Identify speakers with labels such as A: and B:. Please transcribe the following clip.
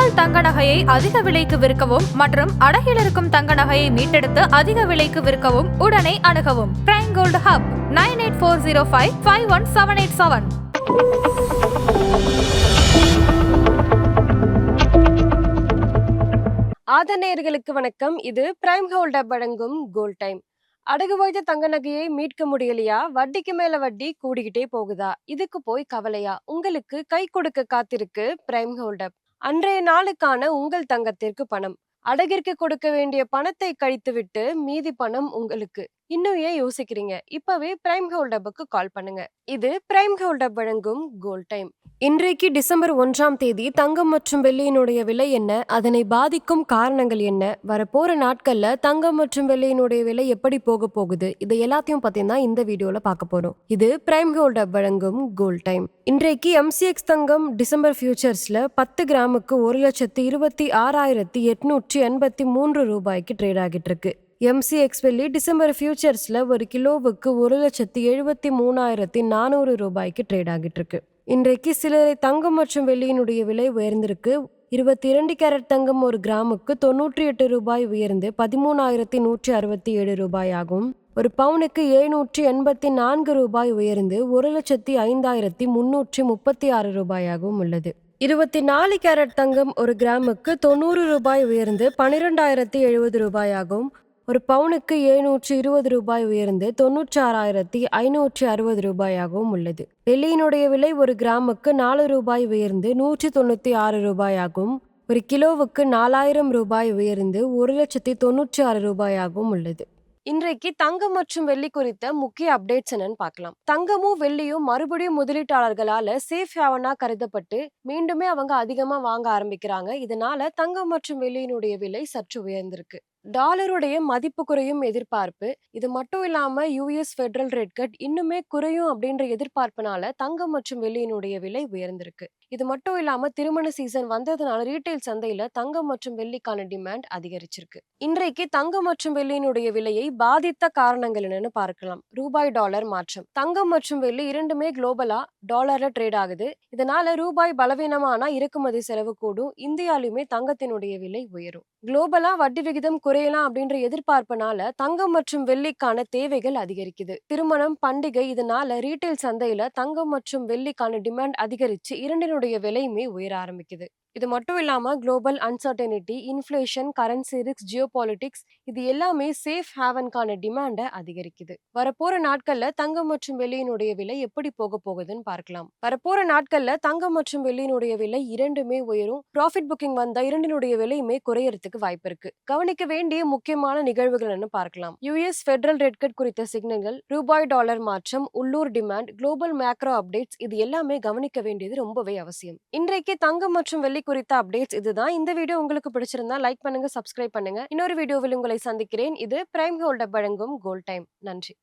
A: உங்கள் தங்க நகையை அதிக விலைக்கு விற்கவும் மற்றும் அடகில் இருக்கும் தங்க நகையை மீட்டெடுத்து அதிக விலைக்கு விற்கவும் உடனே அணுகவும். Prime gold hub 9840551787.
B: ஆதநேயர்களுக்கு வணக்கம். இது பிரைம் கோல்ட் ஹப் வழங்கும் கோல்ட் டைம். அடகு வைத்த தங்க நகையை மீட்க முடியலையா? வட்டிக்கு மேல வட்டி கூடிக்கிட்டே போகுதா? இதுக்கு போய் கவலையா? உங்களுக்கு கை கொடுக்க காத்திருக்கு பிரைம் கோல்ட் ஹப். அன்றைய நாளுக்கான உங்கள் தங்கத்திற்கு பணம். அடகிற்கு கொடுக்க வேண்டிய பணத்தை கழித்துவிட்டு மீதி பணம் உங்களுக்கு. இன்னும் ஏன் யோசிக்கிறீங்க? இப்பவே பிரைம் கோல்ட் ஹப்புக்கு கால் பண்ணுங்க. இது பிரைம் கோல்ட் ஹப் வழங்கும் கோல்ட் டைம். இன்றைக்கு டிசம்பர் 1ஆம் தேதி தங்கம் மற்றும் வெள்ளியினுடைய விலை என்ன? அதனை பாதிக்கும் காரணங்கள் என்ன? வரப்போற நாட்கள்ல தங்கம் மற்றும் வெள்ளியினுடைய விலை எப்படி போக போகுது? இது எல்லாத்தையும் பத்தினா இந்த வீடியோல பார்க்க போறோம். இது பிரைம் கோல்ட் ஹப் வழங்கும் கோல்ட் டைம். இன்றைக்கு MCX தங்கம் டிசம்பர் ஃபியூச்சர்ஸ்ல 10 கிராமுக்கு 1,26,883 ரூபாய்க்கு ட்ரேட் ஆகிட்டு இருக்கு. MCX வெள்ளி டிசம்பர் ஃபியூச்சர்ஸ்ல ஒரு கிலோவுக்கு 1,73,400 ரூபாய்க்கு ட்ரேட் ஆகிட்டு இருக்கு. இன்றைக்கு சிலரை தங்கம் மற்றும் வெள்ளியினுடைய விலை உயர்ந்திருக்கு. 22 கேரட் தங்கம் ஒரு கிராமுக்கு 98 ரூபாய் உயர்ந்து 13,167 ரூபாய் ஆகும். ஒரு பவுனுக்கு 784 ரூபாய் உயர்ந்து 1,05,336 ரூபாயாகவும் உள்ளது. 24 கேரட் தங்கம் ஒரு கிராமுக்கு 90 ரூபாய் உயர்ந்து 12,070 ரூபாயாகும். ஒரு பவுனுக்கு 720 ரூபாய் உயர்ந்து 96,560 ரூபாயாகவும் உள்ளது. வெள்ளியினுடைய விலை ஒரு கிராமுக்கு 4 ரூபாய் உயர்ந்து 196 ரூபாயாகும். ஒரு கிலோவுக்கு 4,000 ரூபாய் உயர்ந்து 1,96,000 ரூபாயாகவும் உள்ளது. இன்றைக்கு தங்கம் மற்றும் வெள்ளி குறித்த முக்கிய அப்டேட்ஸ் என்னன்னு பார்க்கலாம். தங்கமும் வெள்ளியும் மறுபடியும் முதலீட்டாளர்களால சேஃப் ஹேவனா கருதப்பட்டு மீண்டுமே அவங்க அதிகமா வாங்க ஆரம்பிக்கிறாங்க. இதனால தங்கம் மற்றும் வெள்ளியினுடைய விலை சற்று உயர்ந்திருக்கு. டாலருடைய மதிப்பு குறையும் எதிர்பார்ப்பு. இது மட்டும் இல்லாம US ஃபெடரல் ரேட் கட் இன்னுமே குறையும் அப்படின்ற எதிர்பார்ப்புனால தங்கம் மற்றும் வெள்ளியினுடைய விலை உயர்ந்திருக்கு. இது மட்டும் இல்லாம திருமண சீசன் வந்ததுனால ரீட்டைல் சந்தையில தங்கம் மற்றும் வெள்ளிக்கான டிமாண்ட் அதிகரிச்சிருக்கு. இன்றைக்கு தங்கம் மற்றும் வெள்ளியினுடைய விலையை பாதித்த காரணங்கள் என்னன்னு பார்க்கலாம். ரூபாய் டாலர் மாற்றம். தங்கம் மற்றும் வெள்ளி இரண்டுமே குளோபலா டாலர்ல ட்ரேட் ஆகுது. இதனால ரூபாய் பலவீனமானா இறக்குமதி செலவு கூடும். இந்தியாலுமே தங்கத்தினுடைய விலை உயரும். குளோபலா வட்டி விகிதம் குறையலாம் அப்படின்ற எதிர்பார்ப்புனால தங்கம் மற்றும் வெள்ளிக்கான தேவைகள் அதிகரிக்குது. திருமணம், பண்டிகை இதனால ரீட்டைல் சந்தையில தங்கம் மற்றும் வெள்ளிக்கான டிமாண்ட் அதிகரிச்சு இரண்டினுடைய விலையுமே உயர ஆரம்பிக்குது. இது மட்டும் இல்லாம global uncertainty, inflation, currency risk, geopolitics இது எல்லாமே சேஃப் ஹேவனுக்கான டிமாண்டை அதிகரிக்குது. வரப்போற நாட்கள்ல தங்கம் மற்றும் வெள்ளியினுடைய விலை எப்படி போக போகுதுன்னு பார்க்கலாம். வரப்போற நாட்கள்ல தங்கம் மற்றும் வெள்ளியினுடைய விலை இரண்டுமே உயரும். ப்ராஃபிட் புக்கிங் வந்தா இரண்டினுடைய விலையுமே குறையறதுக்கு வாய்ப்பு இருக்கு. கவனிக்க வேண்டிய முக்கியமான நிகழ்வுகள் பார்க்கலாம். US ஃபெடரல் ரேட் கட் குறித்த சிக்னல்கள், ரூபாய் டாலர் மாற்றம், உள்ளூர் டிமாண்ட், குளோபல் மேக்ரோ அப்டேட்ஸ் இது எல்லாமே கவனிக்க வேண்டியது ரொம்பவே அவசியம். இன்றைக்கு தங்கம் மற்றும் வெள்ளி குறித்த அப்டேட்ஸ் இதுதான். இந்த வீடியோ உங்களுக்கு பிடிச்சிருந்தா லைக் பண்ணுங்க, சப்ஸ்கிரைப் பண்ணுங்க. இன்னொரு வீடியோவில் உங்களை சந்திக்கிறேன். இது பிரைம் கோல்ட் ஹப் வழங்கும் கோல்ட் டைம். நன்றி.